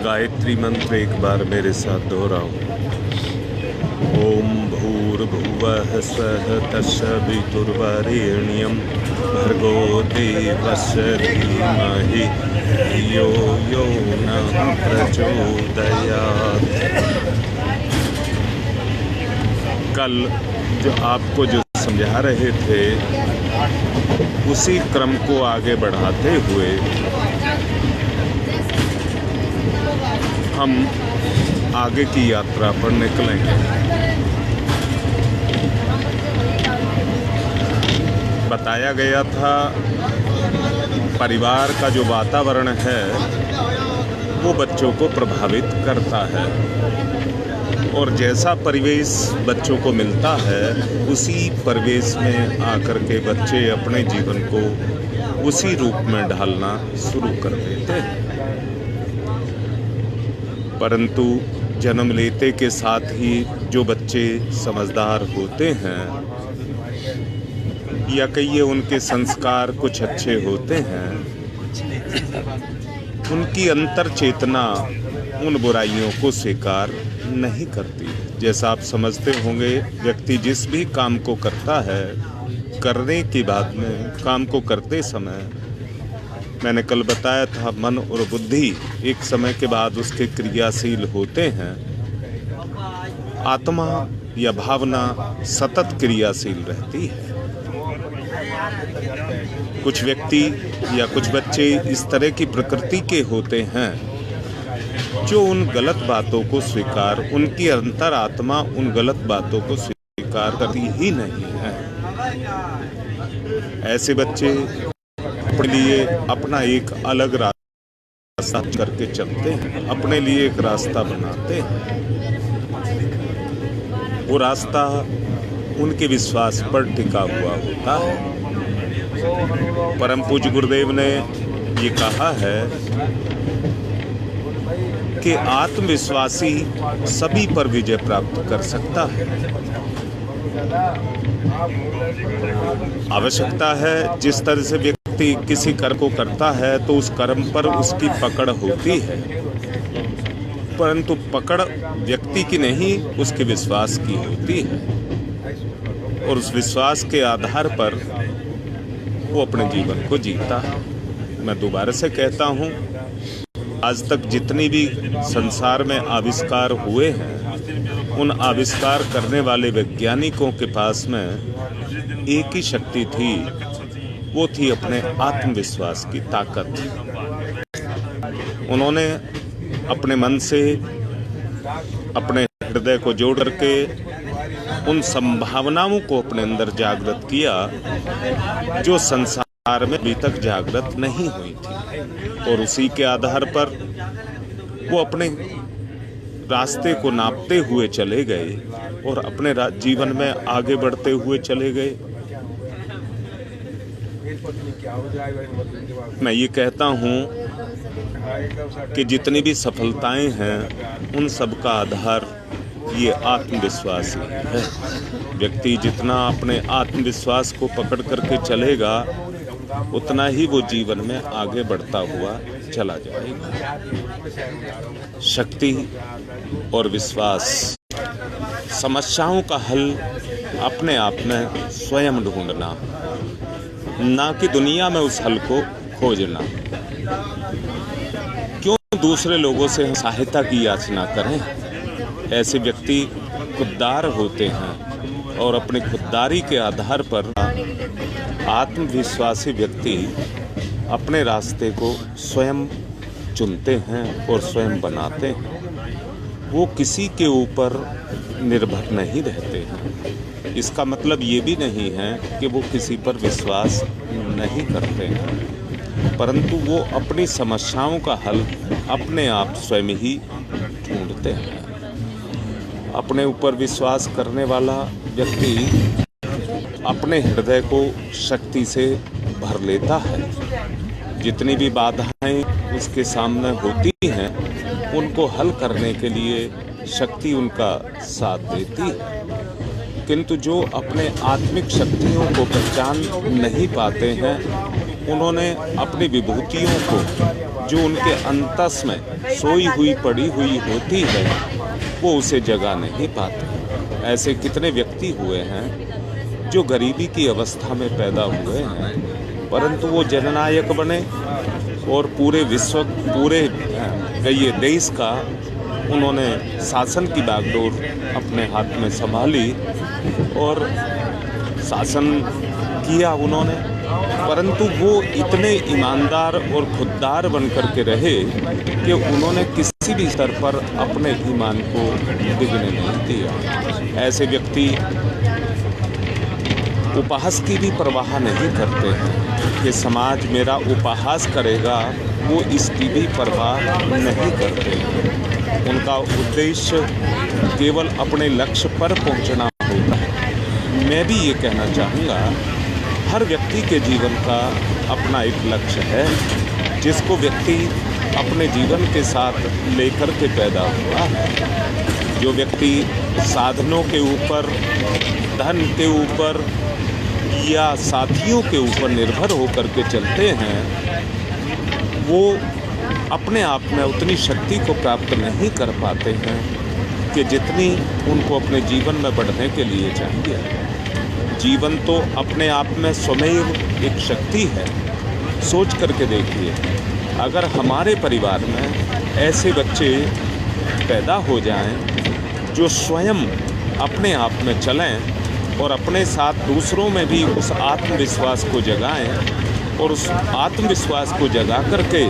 गायत्री मंत्र एक बार मेरे साथ दोहराओ। ओम भूर्भुवः स्वः तत्सवितुर्वरेण्यं भर्गो देवस्य धीमहि धियो यो नः प्रचोदयात्। कल आपको जो समझा रहे थे उसी क्रम को आगे बढ़ाते हुए हम आगे की यात्रा पर निकलेंगे। बताया गया था परिवार का जो वातावरण है वो बच्चों को प्रभावित करता है और जैसा परिवेश बच्चों को मिलता है उसी परिवेश में आकर के बच्चे अपने जीवन को उसी रूप में ढालना शुरू कर देते हैं। परंतु जन्म लेते के साथ ही जो बच्चे समझदार होते हैं या कहिए उनके संस्कार कुछ अच्छे होते हैं, उनकी अंतर चेतना उन बुराइयों को स्वीकार नहीं करती। जैसा आप समझते होंगे, व्यक्ति जिस भी काम को करता है, करने के बाद में काम को करते समय मैंने कल बताया था मन और बुद्धि एक समय के बाद उसके क्रियाशील होते हैं। आत्मा या भावना सतत क्रियाशील रहती है। कुछ व्यक्ति या कुछ बच्चे इस तरह की प्रकृति के होते हैं जो उन गलत बातों को स्वीकार, उनकी अंतरात्मा उन गलत बातों को स्वीकार करती ही नहीं है। ऐसे बच्चे अपने लिए अपना एक अलग रास्ता करके चलते हैं, अपने लिए एक रास्ता बनाते हैं। वो रास्ता उनके विश्वास पर टिका हुआ होता है। परम पूज्य गुरुदेव ने ये कहा है कि आत्मविश्वासी सभी पर विजय प्राप्त कर सकता है। आवश्यकता है जिस तरह से व्यक्ति किसी कर्म को करता है तो उस कर्म पर उसकी पकड़ होती है, परंतु पकड़ व्यक्ति की नहीं उसके विश्वास की होती है और उस विश्वास के आधार पर वो अपने जीवन को जीता है। मैं दोबारा से कहता हूँ, आज तक जितनी भी संसार में आविष्कार हुए हैं उन आविष्कार करने वाले वैज्ञानिकों के पास में एक ही शक्ति थी, वो थी अपने आत्मविश्वास की ताकत। उन्होंने अपने मन से अपने हृदय को जोड़ करके उन संभावनाओं को अपने अंदर जागृत किया जो संसार में अभी तक जागृत नहीं हुई थी और उसी के आधार पर वो अपने रास्ते को नापते हुए चले गए और अपने जीवन में आगे बढ़ते हुए चले गए। मैं ये कहता हूँ कि जितनी भी सफलताएं हैं उन सब का आधार ये आत्मविश्वास ही है। व्यक्ति जितना अपने आत्मविश्वास को पकड़ करके चलेगा उतना ही वो जीवन में आगे बढ़ता हुआ चला जाएगा। शक्ति और विश्वास, समस्याओं का हल अपने आप में स्वयं ढूंढना, ना कि दुनिया में उस हल को खोजना। क्यों दूसरे लोगों से हम सहायता की याचना करें? ऐसे व्यक्ति खुददार होते हैं और अपनी खुददारी के आधार पर आत्मविश्वासी व्यक्ति अपने रास्ते को स्वयं चुनते हैं और स्वयं बनाते हैं। वो किसी के ऊपर निर्भर नहीं रहते हैं। इसका मतलब ये भी नहीं है कि वो किसी पर विश्वास नहीं करते हैं, परंतु वो अपनी समस्याओं का हल अपने आप स्वयं ही ढूंढते हैं। अपने ऊपर विश्वास करने वाला व्यक्ति अपने हृदय को शक्ति से भर लेता है। जितनी भी बाधाएं उसके सामने होती हैं उनको हल करने के लिए शक्ति उनका साथ देती है। किंतु जो अपने आत्मिक शक्तियों को पहचान नहीं पाते हैं उन्होंने अपनी विभूतियों को, जो उनके अंतस में सोई हुई पड़ी हुई होती है, वो उसे जगा नहीं पाते। ऐसे कितने व्यक्ति हुए हैं जो गरीबी की अवस्था में पैदा हुए हैं, परंतु वो जननायक बने और पूरे विश्व, पूरे ये देश का उन्होंने शासन की बागडोर अपने हाथ में संभाली और शासन किया उन्होंने। परंतु वो इतने ईमानदार और खुददार बनकर के रहे कि उन्होंने किसी भी स्तर पर अपने ईमान को डिगने नहीं दिया। ऐसे व्यक्ति उपहास की भी परवाह नहीं करते हैं कि समाज मेरा उपहास करेगा, वो इसकी भी परवाह नहीं करते। उनका उद्देश्य केवल अपने लक्ष्य पर पहुंचना होता है। मैं भी ये कहना चाहूँगा, हर व्यक्ति के जीवन का अपना एक लक्ष्य है, जिसको व्यक्ति अपने जीवन के साथ लेकर के पैदा हुआ है। जो व्यक्ति साधनों के ऊपर, धन के ऊपर या साथियों के ऊपर निर्भर होकर के चलते हैं, वो अपने आप में उतनी शक्ति को प्राप्त नहीं कर पाते हैं कि जितनी उनको अपने जीवन में बढ़ने के लिए चाहिए। जीवन तो अपने आप में स्वयं एक शक्ति है। सोच करके देखिए, अगर हमारे परिवार में ऐसे बच्चे पैदा हो जाएं जो स्वयं अपने आप में चलें और अपने साथ दूसरों में भी उस आत्मविश्वास को जगाएं और उस आत्मविश्वास को जगा करके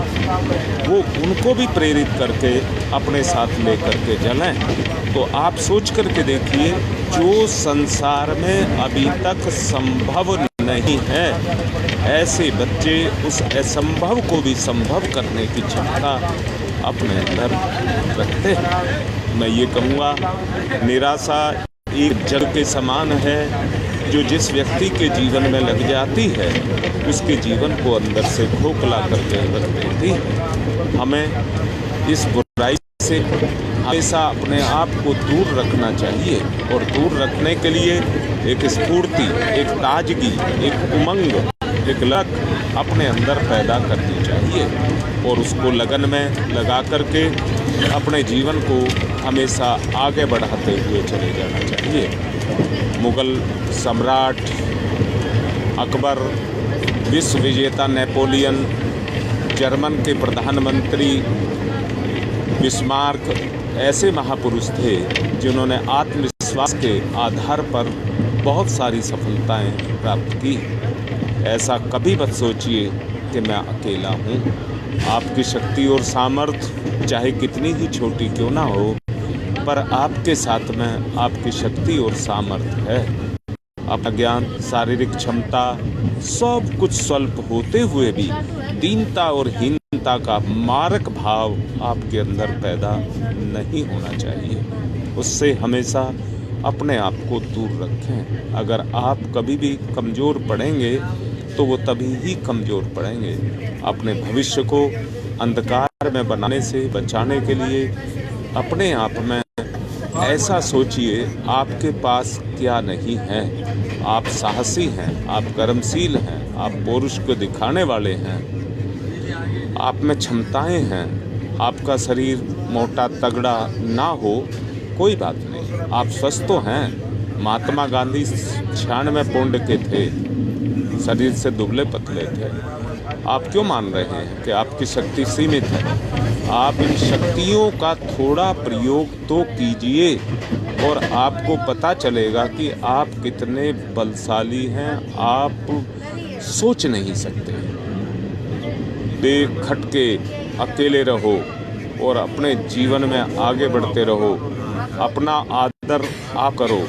वो उनको भी प्रेरित करके अपने साथ लेकर के चलें, तो आप सोच करके देखिए, जो संसार में अभी तक संभव नहीं है, ऐसे बच्चे उस असंभव को भी संभव करने की क्षमता अपने अंदर रखते हैं। मैं ये कहूँगा, निराशा एक जड़ के समान है, जो जिस व्यक्ति के जीवन में लग जाती है, उसके जीवन को अंदर से खोखला करके रख देती है। हमें इस बुराई से हमेशा अपने आप को दूर रखना चाहिए और दूर रखने के लिए एक स्फूर्ति, एक ताजगी, एक उमंग, एक लक अपने अंदर पैदा करनी चाहिए और उसको लगन में लगा करके अपने जीवन को हमेशा आगे बढ़ाते हुए चले जाना चाहिए। मुगल सम्राट अकबर, विश्व विजेता नेपोलियन, जर्मन के प्रधानमंत्री बिस्मार्क ऐसे महापुरुष थे जिन्होंने आत्मविश्वास के आधार पर बहुत सारी सफलताएं प्राप्त की। ऐसा कभी मत सोचिए कि मैं अकेला हूँ। आपकी शक्ति और सामर्थ्य चाहे कितनी ही छोटी क्यों ना हो, पर आपके साथ में आपकी शक्ति और सामर्थ्य है। अपना ज्ञान, शारीरिक क्षमता, सब कुछ स्वल्प होते हुए भी दीनता और हीनता का मारक भाव आपके अंदर पैदा नहीं होना चाहिए। उससे हमेशा अपने आप को दूर रखें। अगर आप कभी भी कमज़ोर पड़ेंगे तो वो तभी ही कमज़ोर पड़ेंगे। अपने भविष्य को अंधकार में बनाने से बचाने के लिए अपने आप में ऐसा सोचिए, आपके पास क्या नहीं है। आप साहसी हैं, आप कर्मशील हैं, आप पौरुष को दिखाने वाले हैं, आप में क्षमताएं हैं। आपका शरीर मोटा तगड़ा ना हो, कोई बात नहीं, आप स्वस्थ तो हैं। महात्मा गांधी 96 पौंड के थे, शरीर से दुबले पतले थे। आप क्यों मान रहे हैं कि आपकी शक्ति सीमित है? आप इन शक्तियों का थोड़ा प्रयोग तो कीजिए और आपको पता चलेगा कि आप कितने बलशाली हैं। आप सोच नहीं सकते। बेखटके अकेले रहो और अपने जीवन में आगे बढ़ते रहो। अपना आदर आप करो।